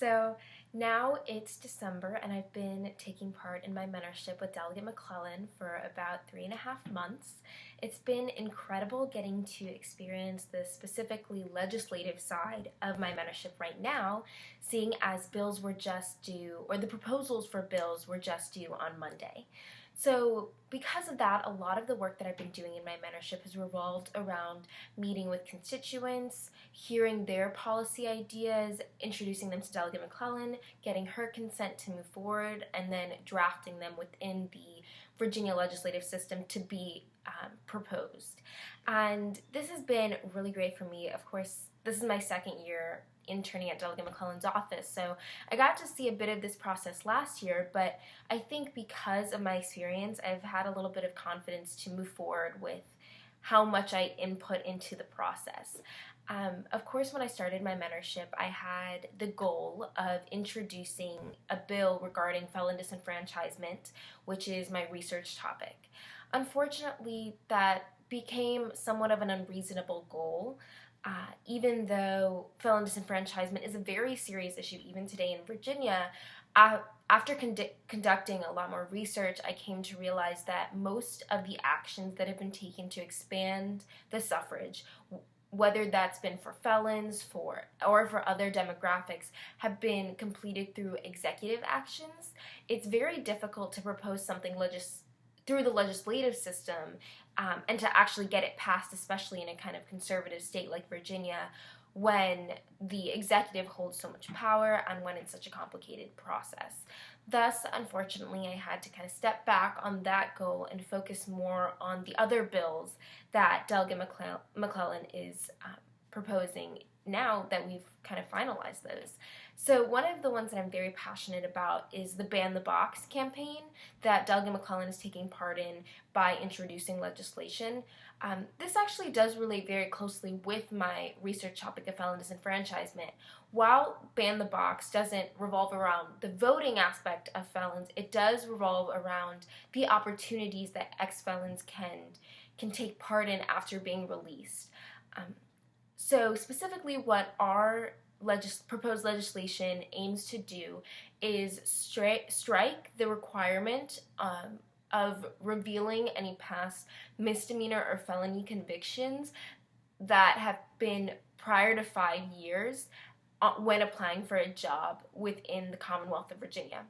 So now it's December, and I've been taking part in my mentorship with Delegate McClellan for about 3.5 months. It's been incredible getting to experience the specifically legislative side of my mentorship right now, seeing as bills were just due, or the proposals for bills were just due on Monday. So, because of that, a lot of the work that I've been doing in my mentorship has revolved around meeting with constituents, hearing their policy ideas, introducing them to Delegate McClellan, getting her consent to move forward, and then drafting them within the Virginia legislative system to be proposed. And this has been really great for me. Of course, this is my second year interning at Delegate McClellan's office, so I got to see a bit of this process last year, but I think because of my experience, I've had a little bit of confidence to move forward with how much I input into the process. Of course, when I started my mentorship, I had the goal of introducing a bill regarding felon disenfranchisement, which is my research topic. Unfortunately, that became somewhat of an unreasonable goal. Even though felon disenfranchisement is a very serious issue even today in Virginia, after conducting a lot more research, I came to realize that most of the actions that have been taken to expand the suffrage, whether that's been for felons or for other demographics, have been completed through executive actions. It's very difficult to propose something through the legislative system and to actually get it passed, especially in a kind of conservative state like Virginia, when the executive holds so much power and when it's such a complicated process. Thus, unfortunately, I had to kind of step back on that goal and focus more on the other bills that Delegate McClellan is proposing now that we've kind of finalized those. So one of the ones that I'm very passionate about is the Ban the Box campaign that Delegate McClellan is taking part in by introducing legislation. This actually does relate very closely with my research topic of felon disenfranchisement. While Ban the Box doesn't revolve around the voting aspect of felons, it does revolve around the opportunities that ex-felons can take part in after being released. So specifically what our proposed legislation aims to do is strike the requirement of revealing any past misdemeanor or felony convictions that have been prior to 5 years when applying for a job within the Commonwealth of Virginia.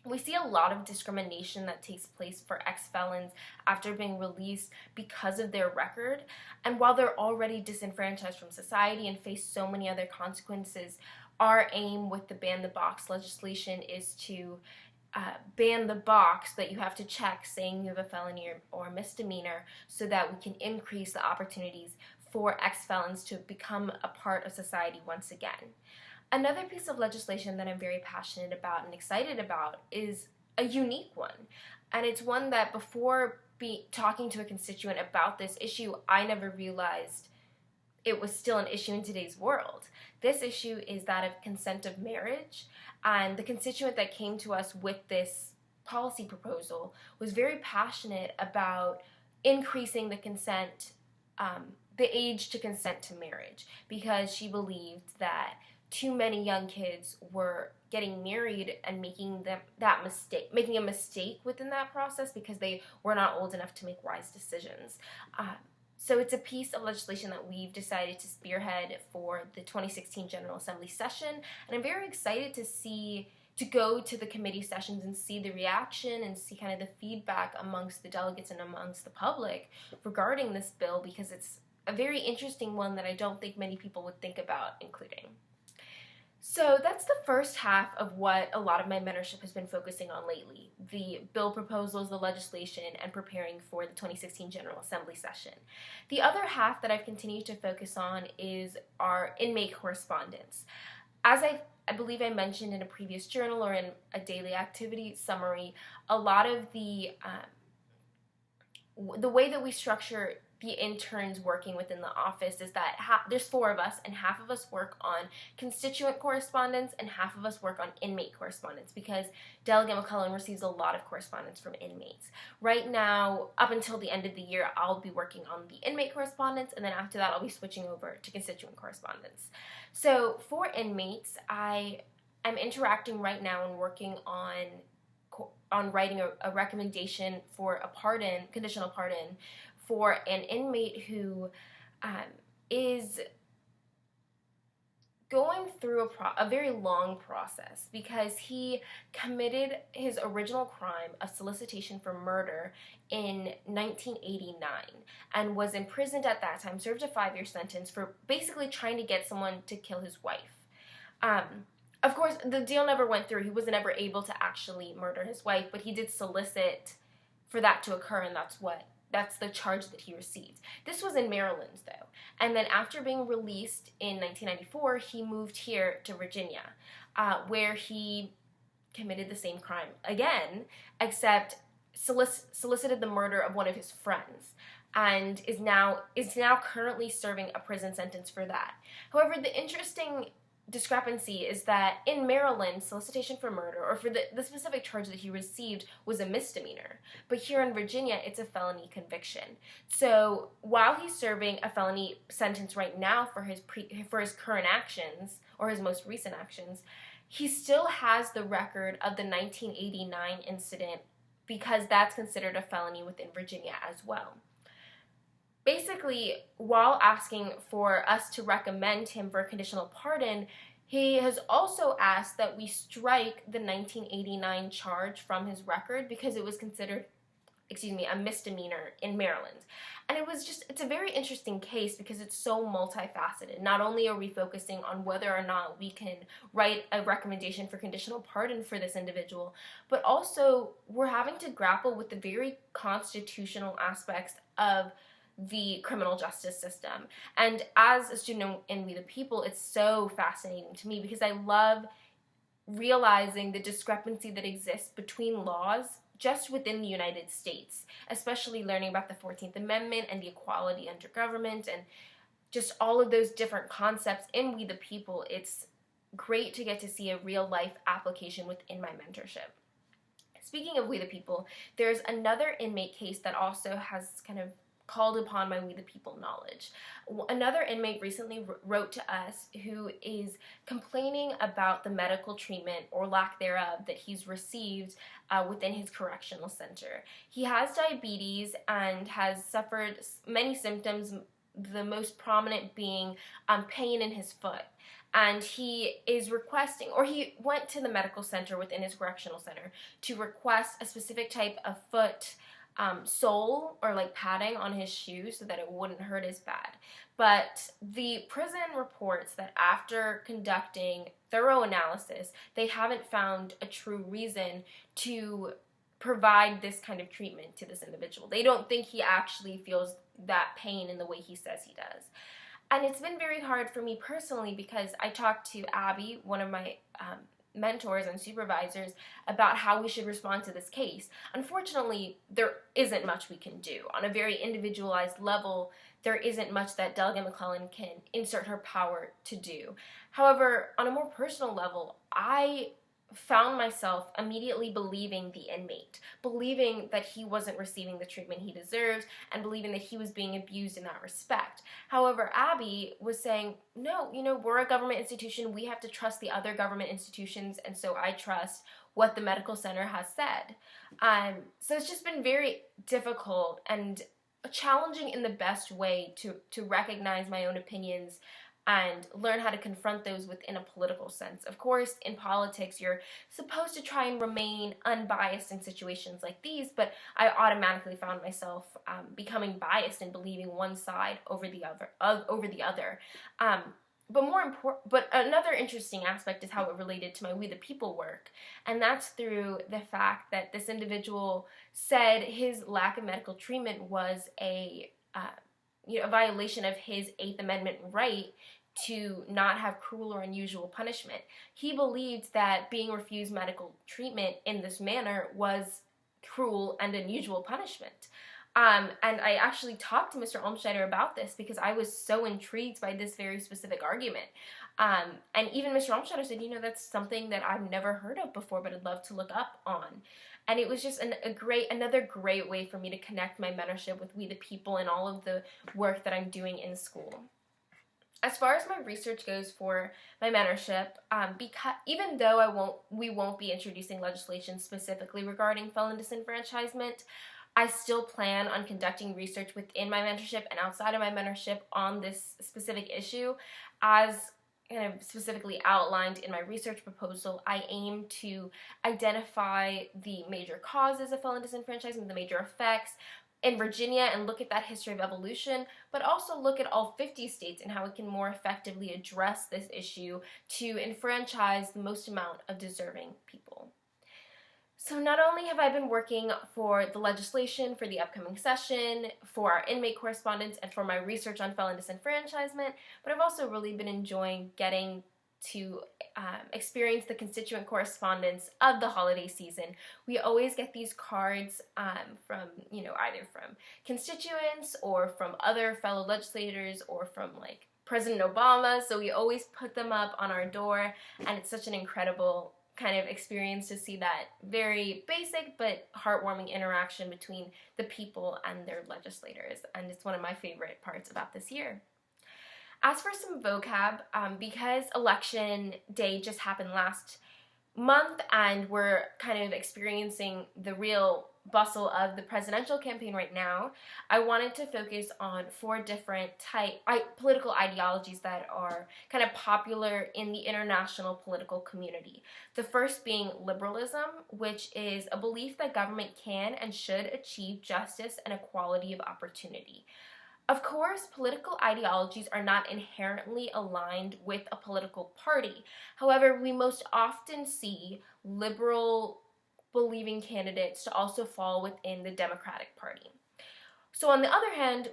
We see a lot of discrimination that takes place for ex-felons after being released because of their record, and while they're already disenfranchised from society and face so many other consequences, our aim with the Ban the Box legislation is to ban the box that you have to check saying you have a felony or misdemeanor so that we can increase the opportunities for ex-felons to become a part of society once again. Another piece of legislation that I'm very passionate about and excited about is a unique one. And it's one that before talking to a constituent about this issue, I never realized it was still an issue in today's world. This issue is that of consent of marriage. And the constituent that came to us with this policy proposal was very passionate about increasing the age to consent to marriage, because she believed that too many young kids were getting married and making a mistake within that process because they were not old enough to make wise decisions. So it's a piece of legislation that we've decided to spearhead for the 2016 General Assembly session, and I'm very excited to go to the committee sessions and see the reaction and see kind of the feedback amongst the delegates and amongst the public regarding this bill, because it's a very interesting one that I don't think many people would think about including. So that's the first half of what a lot of my mentorship has been focusing on lately: the bill proposals, the legislation, and preparing for the 2016 General Assembly session. The other half that I've continued to focus on is our inmate correspondence. As I believe I mentioned in a previous journal or in a daily activity summary, a lot of the way that we structure the interns working within the office is that there's 4 of us, and half of us work on constituent correspondence and half of us work on inmate correspondence, because Delegate McClellan receives a lot of correspondence from inmates. Right now, up until the end of the year, I'll be working on the inmate correspondence, and then after that I'll be switching over to constituent correspondence. So for inmates, I am interacting right now and working on writing a recommendation for a pardon, conditional pardon, for an inmate who is going through a very long process because he committed his original crime of solicitation for murder in 1989 and was imprisoned at that time, served a 5-year sentence for basically trying to get someone to kill his wife. Of course, the deal never went through. He wasn't ever able to actually murder his wife, but he did solicit for that to occur, and that's the charge that he received. This was in Maryland, though. And then after being released in 1994, he moved here to Virginia, where he committed the same crime again, except solicited the murder of one of his friends, and is now currently serving a prison sentence for that. However, the interesting discrepancy is that in Maryland, solicitation for murder, or for the specific charge that he received, was a misdemeanor. But here in Virginia, it's a felony conviction. So while he's serving a felony sentence right now for his current actions, or his most recent actions, he still has the record of the 1989 incident because that's considered a felony within Virginia as well. Basically, while asking for us to recommend him for a conditional pardon, he has also asked that we strike the 1989 charge from his record because it was considered, a misdemeanor in Maryland. And it's a very interesting case because it's so multifaceted. Not only are we focusing on whether or not we can write a recommendation for conditional pardon for this individual, but also we're having to grapple with the very constitutional aspects of the criminal justice system. And as a student in We the People, it's so fascinating to me because I love realizing the discrepancy that exists between laws just within the United States, especially learning about the 14th Amendment and the equality under government and just all of those different concepts in We the People. It's great to get to see a real life application within my mentorship. Speaking of We the People, there's another inmate case that also has kind of called upon my We the People knowledge. Another inmate recently wrote to us who is complaining about the medical treatment or lack thereof that he's received within his correctional center. He has diabetes and has suffered many symptoms, the most prominent being pain in his foot. And he is requesting, or he went to the medical center within his correctional center to request a specific type of foot sole or like padding on his shoes so that it wouldn't hurt as bad. But the prison reports that after conducting thorough analysis, they haven't found a true reason to provide this kind of treatment to this individual. They don't think he actually feels that pain in the way he says he does. And it's been very hard for me personally because I talked to Abby, one of my mentors and supervisors, about how we should respond to this case. Unfortunately, there isn't much we can do. On a very individualized level, there isn't much that Delegate McClellan can insert her power to do. However, on a more personal level, I found myself immediately believing the inmate, believing that he wasn't receiving the treatment he deserves, and believing that he was being abused in that respect. However, Abby was saying, no, we're a government institution, we have to trust the other government institutions, and so I trust what the medical center has said. So it's just been very difficult and challenging in the best way to recognize my own opinions and learn how to confront those within a political sense. Of course, in politics, you're supposed to try and remain unbiased in situations like these, but I automatically found myself becoming biased and believing one side over the other. But another interesting aspect is how it related to my We the People work, and that's through the fact that this individual said his lack of medical treatment was a violation of his 8th Amendment right to not have cruel or unusual punishment. He believed that being refused medical treatment in this manner was cruel and unusual punishment. And I actually talked to Mr. Olmschneider about this because I was so intrigued by this very specific argument. And even Mr. Olmschneider said, that's something that I've never heard of before, but I'd love to look up on. And it was just another great way for me to connect my mentorship with We the People and all of the work that I'm doing in school. As far as my research goes for my mentorship, because even though we won't be introducing legislation specifically regarding felon disenfranchisement, I still plan on conducting research within my mentorship and outside of my mentorship on this specific issue. As kind of specifically outlined in my research proposal, I aim to identify the major causes of felon disenfranchisement, the major effects in Virginia, and look at that history of evolution, but also look at all 50 states and how we can more effectively address this issue to enfranchise the most amount of deserving people. So not only have I been working for the legislation for the upcoming session, for our inmate correspondence, and for my research on felon disenfranchisement, but I've also really been enjoying getting to experience the constituent correspondence of the holiday season. We always get these cards from, either from constituents or from other fellow legislators or from like President Obama, so we always put them up on our door, and it's such an incredible kind of experience to see that very basic but heartwarming interaction between the people and their legislators, and it's one of my favorite parts about this year. As for some vocab, because election day just happened last month and we're kind of experiencing the real bustle of the presidential campaign right now, I wanted to focus on 4 different political ideologies that are kind of popular in the international political community. The first being liberalism, which is a belief that government can and should achieve justice and equality of opportunity. Of course, political ideologies are not inherently aligned with a political party. However, we most often see liberal believing candidates to also fall within the Democratic Party. So on the other hand,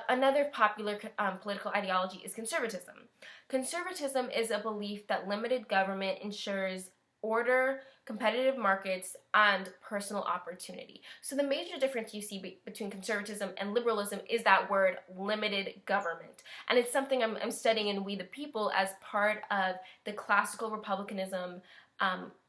another popular political ideology is conservatism. Conservatism is a belief that limited government ensures order, competitive markets, and personal opportunity. So the major difference you see between conservatism and liberalism is that word limited government. And it's something I'm studying in We the People as part of the classical republicanism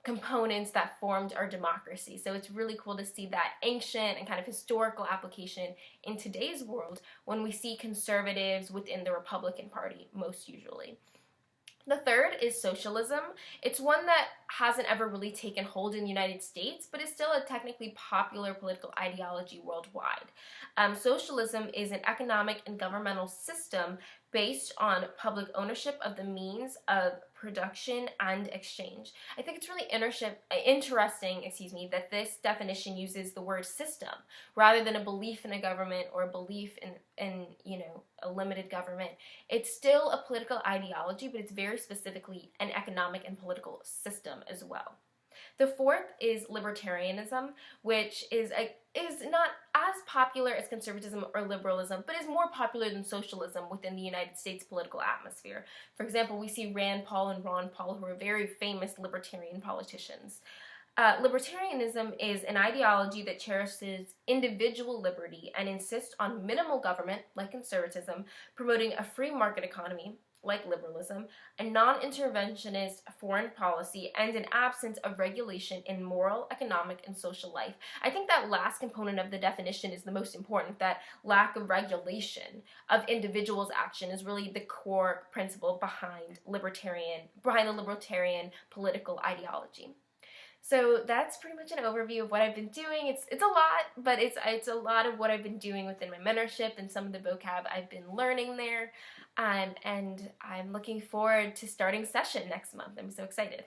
components that formed our democracy. So it's really cool to see that ancient and kind of historical application in today's world when we see conservatives within the Republican Party most usually. The third is socialism. It's one that hasn't ever really taken hold in the United States, but is still a technically popular political ideology worldwide. Socialism is an economic and governmental system based on public ownership of the means of production and exchange. I think it's really interesting that this definition uses the word system rather than a belief in a government or a belief in a limited government. It's still a political ideology, but it's very specifically an economic and political system as well. The fourth is libertarianism, which is not as popular as conservatism or liberalism, but is more popular than socialism within the United States political atmosphere. For example, we see Rand Paul and Ron Paul, who are very famous libertarian politicians. Libertarianism is an ideology that cherishes individual liberty and insists on minimal government, like conservatism, promoting a free market economy, like liberalism, a non-interventionist foreign policy, and an absence of regulation in moral, economic, and social life. I think that last component of the definition is the most important, that lack of regulation of individuals' action is really the core principle behind the libertarian political ideology. So that's pretty much an overview of what I've been doing. It's a lot, but it's a lot of what I've been doing within my mentorship and some of the vocab I've been learning there. And I'm looking forward to starting session next month. I'm so excited.